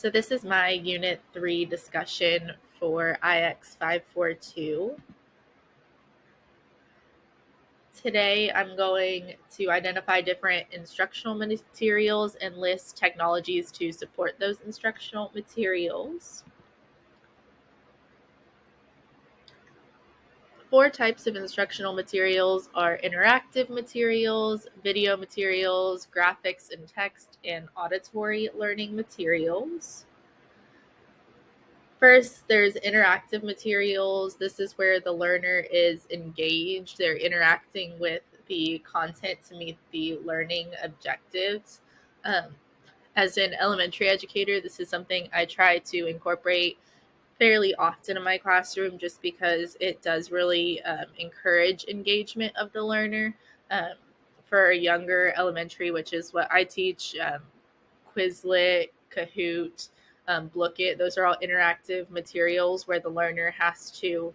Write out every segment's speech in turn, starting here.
So this is my Unit 3 discussion for IX 542. Today I'm going to identify different instructional materials and list technologies to support those instructional materials. 4 types of instructional materials are interactive materials, video materials, graphics and text, and auditory learning materials. First, there's interactive materials. This is where the learner is engaged. They're interacting with the content to meet the learning objectives. As an elementary educator, this is something I try to incorporate fairly often in my classroom just because it does really encourage engagement of the learner. For younger elementary, which is what I teach, Quizlet, Kahoot, Blooket, those are all interactive materials where the learner has to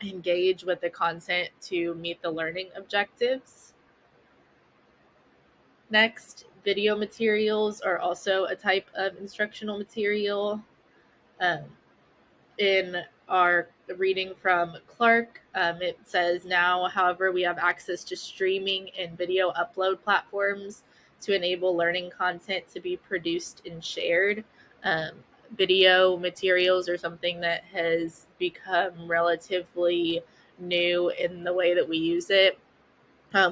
engage with the content to meet the learning objectives. Next, video materials are also a type of instructional material. In our reading from Clark, it says now, however, we have access to streaming and video upload platforms to enable learning content to be produced and shared. Video materials are something that has become relatively new in the way that we use it.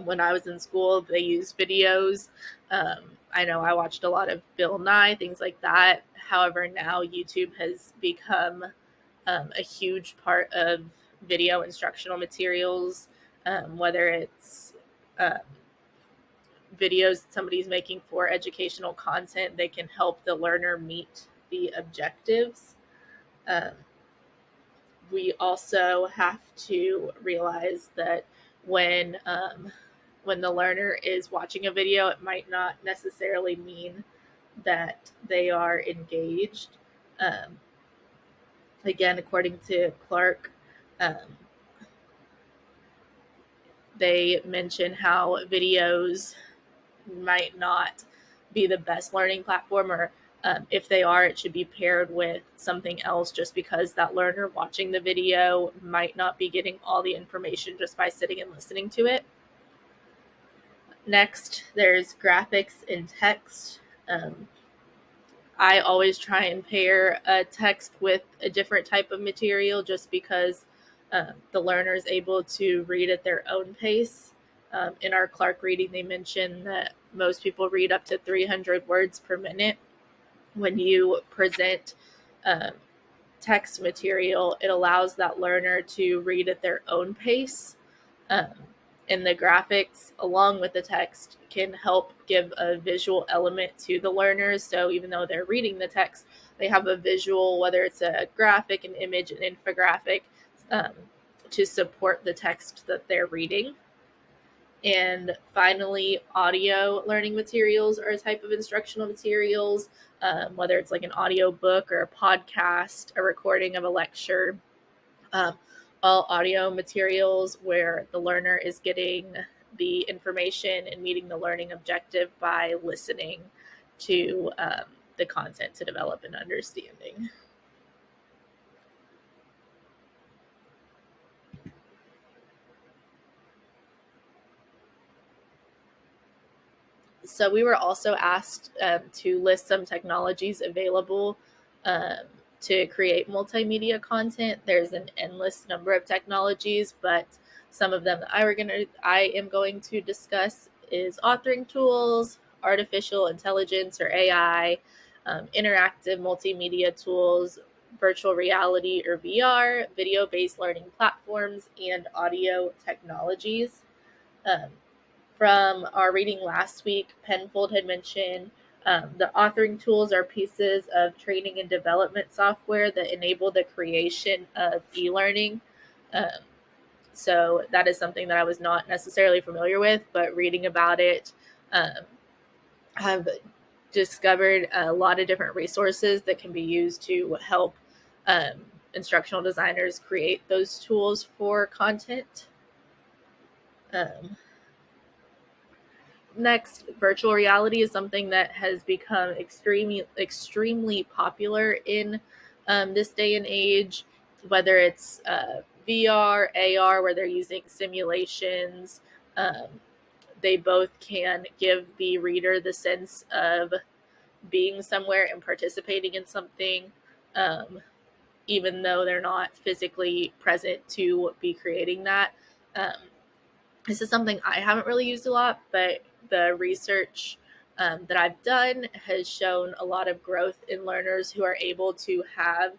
When I was in school, they used videos. I know I watched a lot of Bill Nye, things like that. However, now YouTube has become a huge part of video instructional materials, whether it's videos somebody's making for educational content, they can help the learner meet the objectives. We also have to realize that when the learner is watching a video, it might not necessarily mean that they are engaged. Again, according to Clark, they mention how videos might not be the best learning platform, or if they are, it should be paired with something else just because that learner watching the video might not be getting all the information just by sitting and listening to it. Next, there's graphics and text. I always try and pair a text with a different type of material just because the learner is able to read at their own pace. In our Clark reading, they mentioned that most people read up to 300 words per minute. When you present text material, it allows that learner to read at their own pace. And the graphics, along with the text, can help give a visual element to the learners. So even though they're reading the text, they have a visual, whether it's a graphic, an image, an infographic, to support the text that they're reading. And finally, audio learning materials are a type of instructional materials, whether it's like an audio book or a podcast, a recording of a lecture, all audio materials where the learner is getting the information and meeting the learning objective by listening to the content to develop an understanding. So we were also asked to list some technologies available to create multimedia content. There's an endless number of technologies, but some of them that I am going to discuss is authoring tools, artificial intelligence or AI, interactive multimedia tools, virtual reality or VR, video-based learning platforms, and audio technologies. From our reading last week, Penfold had mentioned the authoring tools are pieces of training and development software that enable the creation of e-learning. So that is something that I was not necessarily familiar with, but reading about it, I've discovered a lot of different resources that can be used to help instructional designers create those tools for content. Next, virtual reality is something that has become extremely popular in this day and age, whether it's VR, AR, where they're using simulations. Um, they both can give the reader the sense of being somewhere and participating in something, um, even though they're not physically present to be creating that. Um, this is something I haven't really used a lot, but the research that I've done has shown a lot of growth in learners who are able to have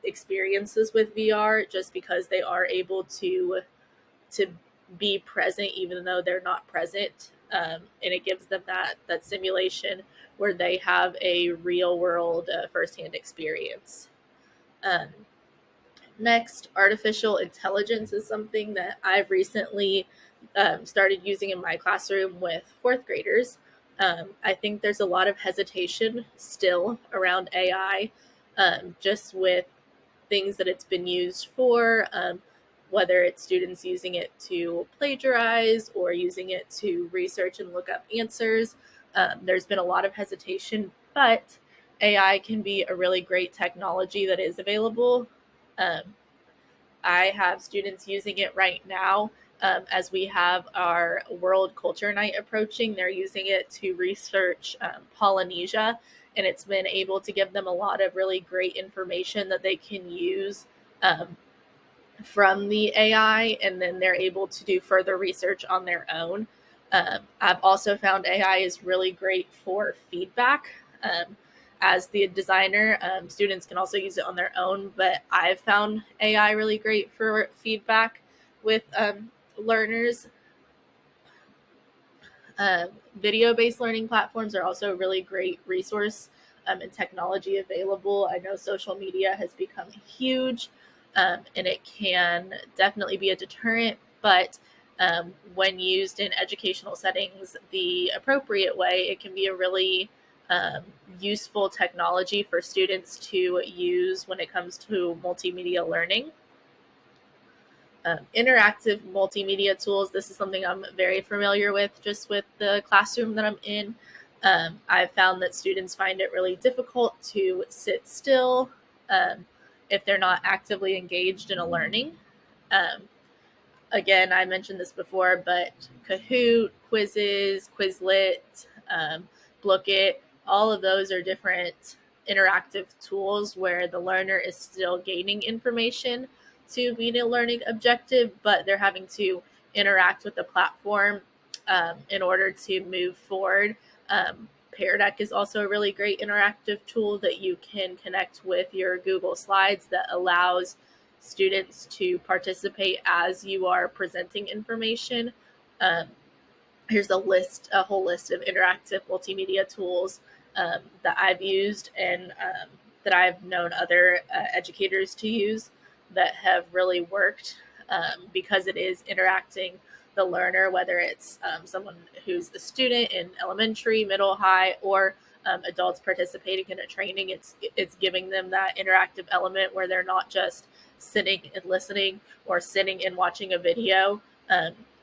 experiences with VR just because they are able to be present even though they're not present, and it gives them that simulation where they have a real world firsthand experience. Um, Next, artificial intelligence is something that I've recently started using in my classroom with fourth graders. I think there's a lot of hesitation still around AI, just with things that it's been used for, whether it's students using it to plagiarize or using it to research and look up answers. There's been a lot of hesitation, but AI can be a really great technology that is available. Um, I have students using it right now as we have our World Culture Night approaching. They're using it to research Polynesia, and it's been able to give them a lot of really great information that they can use um, from the AI, and then they're able to do further research on their own. I've also found AI is really great for feedback. As the designer, students can also use it on their own, but I've found AI really great for feedback with learners. Uh, Video-based learning platforms are also a really great resource and technology available. I know social media has become huge, and it can definitely be a deterrent, but when used in educational settings the appropriate way, it can be a really um, useful technology for students to use when it comes to multimedia learning. Interactive multimedia tools. This is something I'm very familiar with just with the classroom that I'm in. I've found that students find it really difficult to sit still um, if they're not actively engaged in a learning. Um, Again, I mentioned this before, but Kahoot, Quizzes, Quizlet, Blookit, all of those are different interactive tools where the learner is still gaining information to meet a learning objective, but they're having to interact with the platform in order to move forward. Pear Deck is also a really great interactive tool that you can connect with your Google Slides that allows students to participate as you are presenting information. Um, Here's a whole list of interactive multimedia tools that I've used and that I've known other educators to use that have really worked because it is interacting the learner, whether it's someone who's a student in elementary, middle, high, or adults participating in a training. It's giving them that interactive element where they're not just sitting and listening or sitting and watching a video.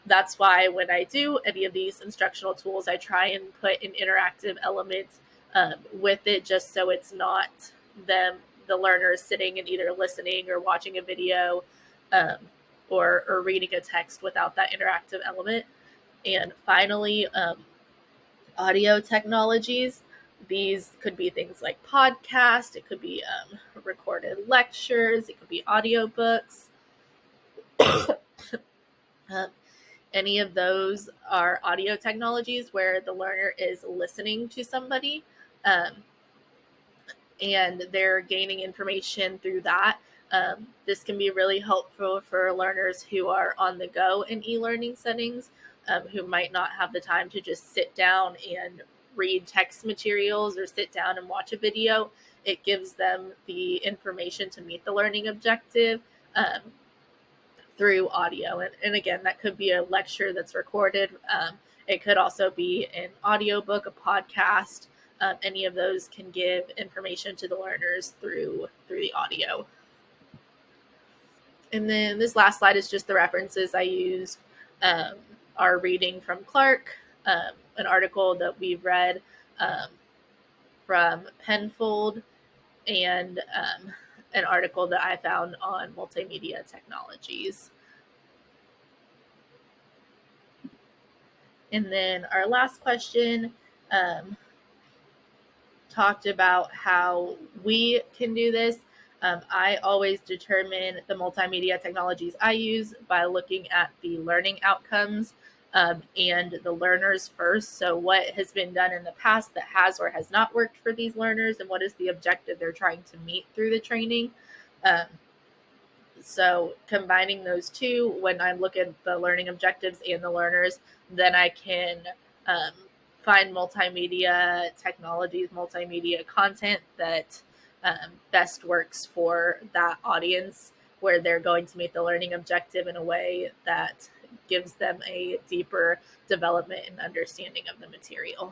That's why when I do any of these instructional tools, I try and put an interactive element with it, just so it's not them, the learners, sitting and either listening or watching a video um, or reading a text without that interactive element. And finally, audio technologies. These could be things like podcast, it could be recorded lectures, it could be audiobooks. um, Any of those are audio technologies where the learner is listening to somebody um, and they're gaining information through that. This can be really helpful for learners who are on the go in e-learning settings, who might not have the time to just sit down and read text materials or sit down and watch a video. It gives them the information to meet the learning objective um, through audio. And again, that could be a lecture that's recorded. It could also be an audiobook, a podcast. Any of those can give information to the learners through the audio. And then this last slide is just the references I used. Um, are reading from Clark, an article that we read um, from Penfold, and an article that I found on multimedia technologies. And then our last question talked about how we can do this. I always determine the multimedia technologies I use by looking at the learning outcomes and the learners first. So, what has been done in the past that has or has not worked for these learners, and what is the objective they're trying to meet through the training. Um, so, combining those two, when I look at the learning objectives and the learners, then I can um, find multimedia technologies, multimedia content that best works for that audience, where they're going to meet the learning objective in a way that gives them a deeper development and understanding of the material.